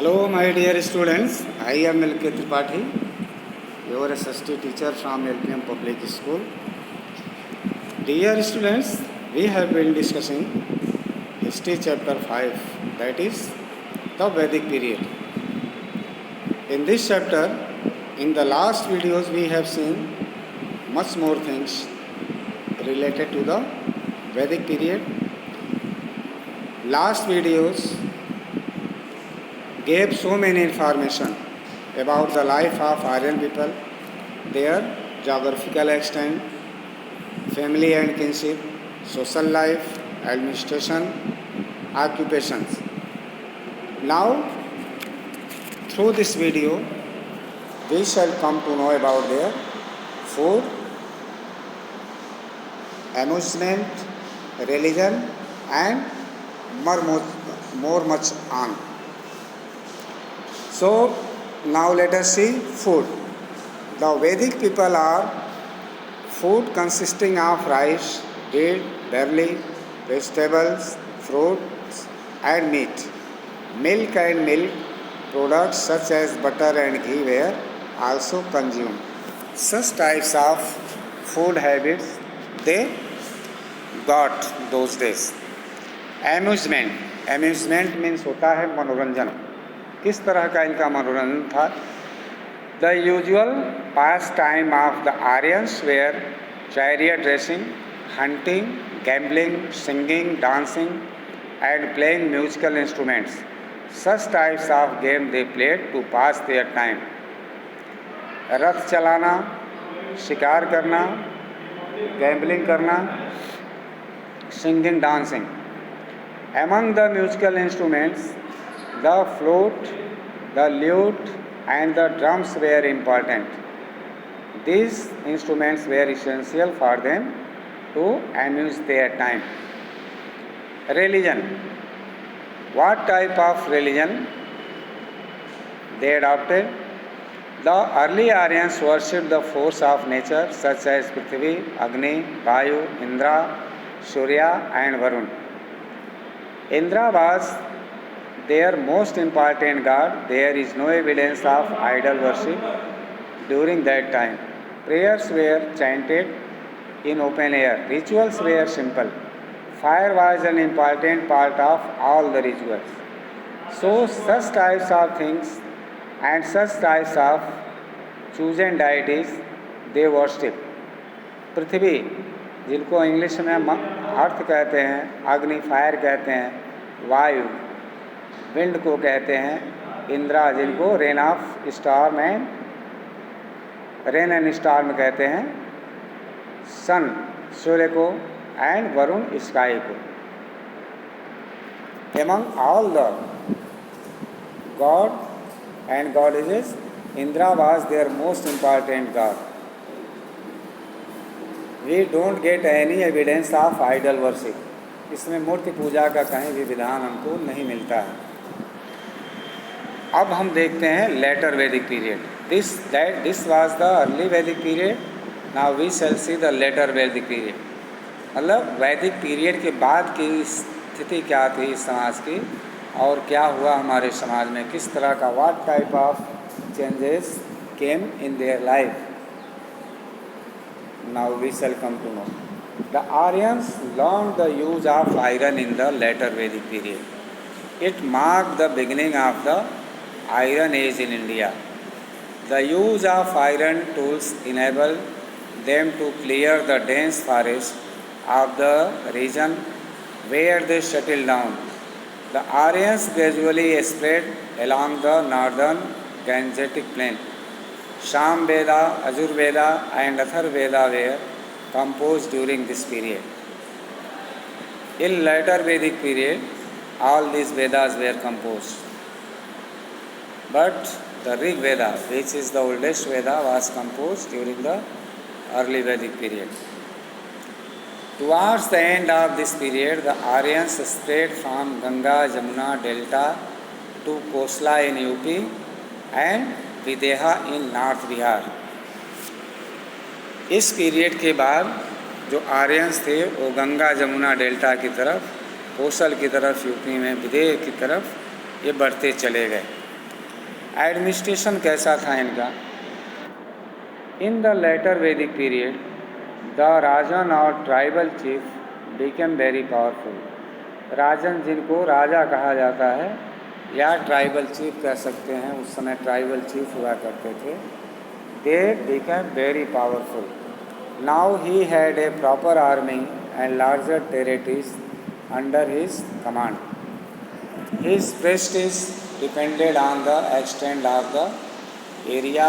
Hello, my dear students. I am L.K. Tripathi, your SST teacher from LPM Public School. Dear students, we have been discussing History Chapter 5, that is the Vedic period. In this chapter, in the last videos, we have seen much more things related to the Vedic period. Last videos gave so many information about the life of Aryan people, their geographical extent, family and kinship, social life, administration, occupations. Now, through this video, we shall come to know about their food, amusement, religion, and more much on. So, now let us see food. The Vedic people are food consisting of rice, wheat, barley, vegetables, fruits, and meat. Milk and milk products such as butter and ghee were also consumed. Such types of food habits they got those days. Amusement means होता है मनोरंजन. किस तरह का इनका मनोरंजन था? The usual pastime of the Aryans were chariot racing, hunting, gambling, singing, dancing and playing musical instruments. Such types of game they played to pass their time. रथ चलाना, शिकार करना, गैम्बलिंग करना, singing, dancing. Among the musical instruments, the flute, the lute and the drums were important. These instruments were essential for them to amuse their time. Religion. What type of religion they adopted? The early Aryans worshipped the force of nature such as Prithvi, Agni, Vayu, Indra, Surya and Varun. Indra was their most important god. There is no evidence of idol worship during that time. Prayers were chanted in open air. Rituals were simple. Fire was an important part of all the rituals. So such types of things and such types of chosen deities they worship. पृथ्वी, जिनको English में अर्थ कहते हैं, अग्नि fire कहते हैं, वायु wind को कहते हैं, इंद्रा जिनको रेन ऑफ स्टार में रेन एंड स्टार में कहते हैं, सन सूर्य को एंड वरुण स्काई को. Among all the god and goddesses, Indra was their most important god. We don't get any evidence of idol worship. इसमें मूर्ति पूजा का कहीं भी विधान हमको नहीं मिलता है. अब हम देखते हैं later Vedic period. This was the early Vedic period. Now we shall see the later Vedic period. मतलब वैदिक पीरियड के बाद की स्थिति क्या थी इस समाज की और क्या हुआ हमारे समाज में, किस तरह का what type of changes came in their life. Now we shall come to know. The Aryans learned the use of iron in the later Vedic period. It marked the beginning of the Iron Age in India. The use of iron tools enabled them to clear the dense forest of the region where they settled down. The Aryans gradually spread along the northern Gangetic plain. Sham Veda, Ajur Veda and Athar Veda were composed during this period. In later Vedic period, all these Vedas were composed. But the Rig Veda, which is the oldest Veda, was composed during the early Vedic period. Towards the end of this period, the Aryans spread from Ganga Jamuna Delta to Kosla in UP and Videha in North Bihar. इस period के बाद जो Aryans थे वो Ganga Jamuna delta की तरफ, कोसल की तरफ, यूपी में विदेह की तरफ ये बढ़ते चले गए. एडमिनिस्ट्रेशन कैसा था इनका? In the later Vedic period the rajan और tribal chief became very powerful. Rajan जिनको राजा कहा जाता है या ट्राइबल चीफ कह सकते हैं, उस समय ट्राइबल चीफ हुआ करते थे, they became very powerful. Now he had a proper army and larger territories under his command. His prestige depended on the extent of the area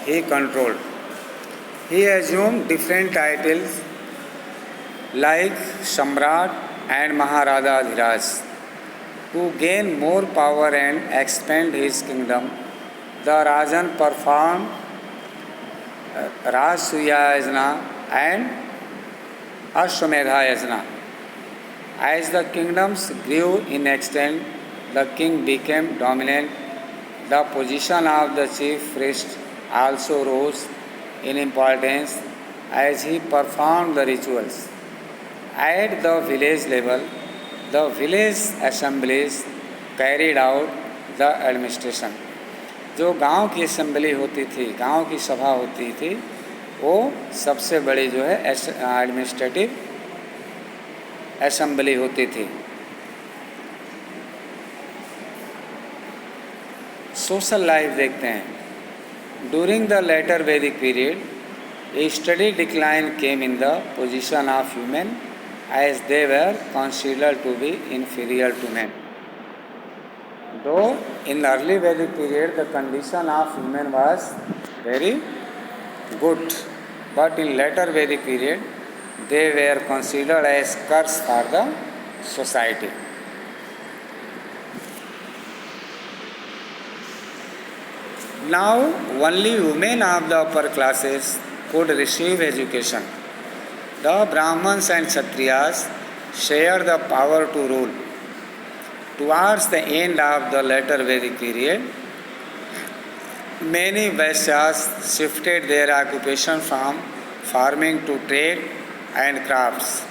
he controlled. He assumed different titles like Samrat and Maharaja Dhiraj. To gain more power and expand his kingdom, the Rajan performed Rajasuya Yajna and Ashwamedha Yajna. As the kingdoms grew in extent, the king became dominant. The position of the chief priest also rose in importance as he performed the rituals. At the village level, the village assemblies carried out the administration. जो गांव की assembly होती थी, गांव की सभा होती थी, वो सबसे बड़ी जो है एडमिनिस्ट्रेटिव असेंबली होती थी। सोशल लाइफ देखते हैं। During the later Vedic period A study decline came in the position of human as they were considered to be inferior to men. Though in early Vedic period the condition of women was very good, but in later Vedic period they were considered as curse for the society. Now only women of the upper classes could receive education. The Brahmins and Kshatriyas shared the power to rule. Towards the end of the later Vedic period, many Vaishyas shifted their occupation from farming to trade and crafts.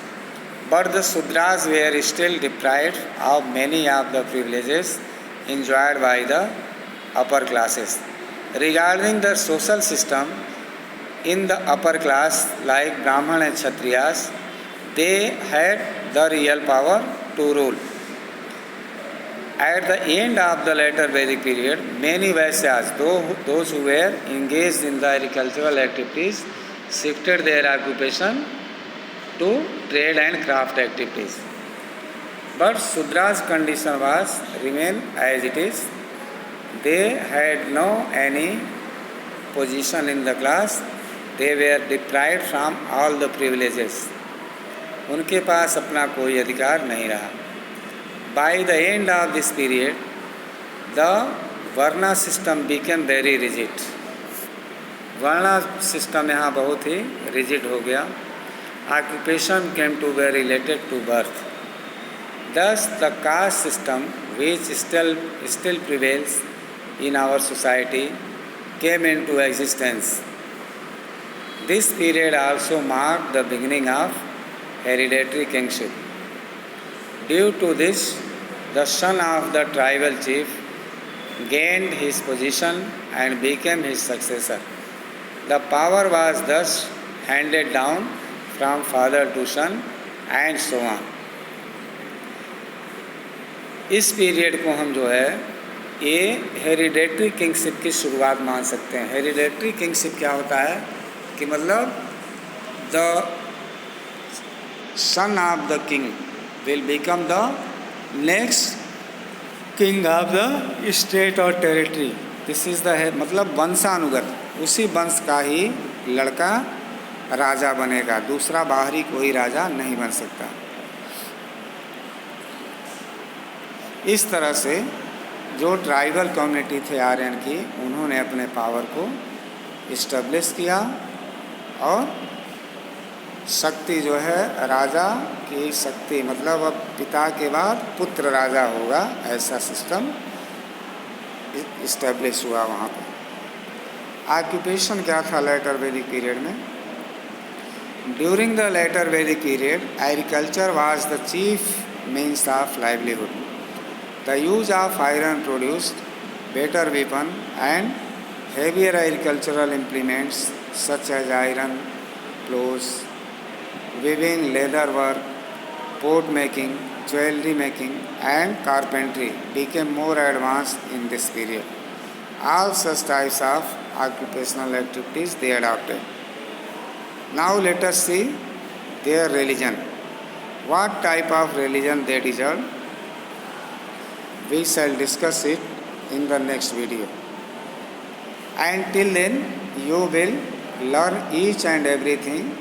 But the Sudras were still deprived of many of the privileges enjoyed by the upper classes. Regarding the social system, in the upper class like Brahman and Kshatriyas, they had the real power to rule. At the end of the later Vedic period, many Vaisyas, those who were engaged in the agricultural activities, shifted their occupation to trade and craft activities. But Sudra's condition was remain as it is. They had no any position in the class. They were deprived from all the privileges. उनके पास अपना कोई अधिकार नहीं रहा. By the end of this period, the Varna system became very rigid. Varna system यहाँ बहुत ही rigid हो गया. Occupation came to be related to birth. Thus, the caste system, which still prevails in our society, came into existence. This period also marked the beginning of hereditary kingship. Due to this, the son of the tribal chief gained his position and became his successor. The power was thus handed down from father to son and so on. इस period को हम जो है ये hereditary kingship की शुरुआत मान सकते हैं. हेरिडेटरी किंगशिप क्या होता है कि मतलब the son of the king will become the next king of the state और टेरिटरी. दिस इज द मतलब वंशानुगत, उसी वंश का ही लड़का राजा बनेगा, दूसरा बाहरी कोई राजा नहीं बन सकता. इस तरह से जो ट्राइबल कम्युनिटी थे आर्यन की, उन्होंने अपने पावर को इस्टेब्लिश किया और शक्ति जो है राजा की शक्ति, मतलब अब पिता के बाद पुत्र राजा होगा, ऐसा सिस्टम इस्टेब्लिश हुआ वहाँ पर। ऑक्यूपेशन क्या था लेटर वैदिक पीरियड में? During the later Vedic period agriculture was the chief means of livelihood. The use of iron produced better weapon and heavier agricultural implements such as iron, plows, weaving, leather work, pot making, jewelry making and carpentry became more advanced in this period. All such types of occupational activities they adopted. Now let us see their religion. What type of religion they deserve? We shall discuss it in the next video. And till then, you will learn each and everything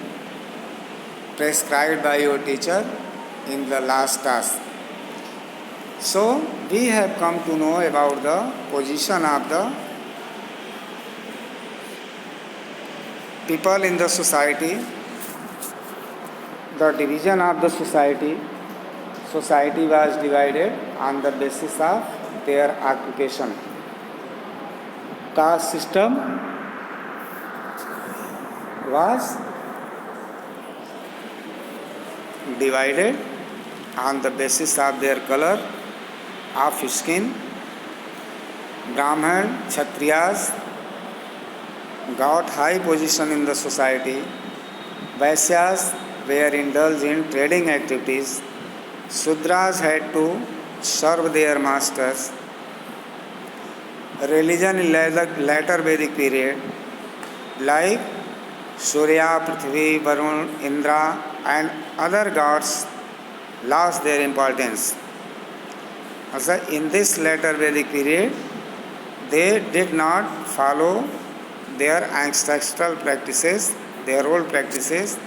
prescribed by your teacher in the last task. So, we have come to know about the position of the people in the society, the division of the society. Society was divided on the basis of their occupation. Caste system was divided on the basis of their color of skin. Brahman, Kshatriyas got high position in the society. Vaisyas were indulged in trading activities. Sudras had to serve their masters. Religion in later Vedic period, like Surya, Prithvi, Varun, Indra and other gods lost their importance. Also, in this later Vedic period, they did not follow their ancestral practices, their old practices,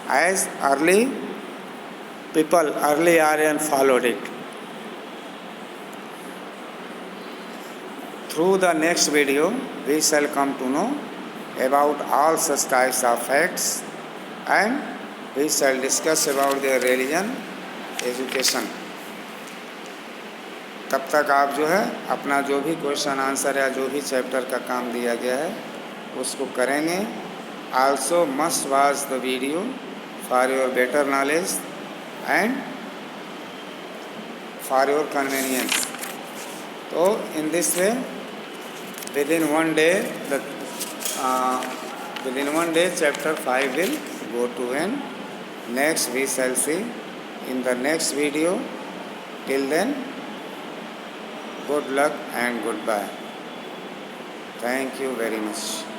as early people, early Aryan followed it. Through the next video, we shall come to know about all such types of facts and we shall discuss about their religion, education. तब तक आप जो है अपना जो भी question answer या जो भी चैप्टर का काम दिया गया है उसको करेंगे. Also must watch the video for your better knowledge and for your convenience. So in this way, within one day chapter 5 will go to end. Next we shall see in the next video. Till then, good luck and goodbye. Thank you very much.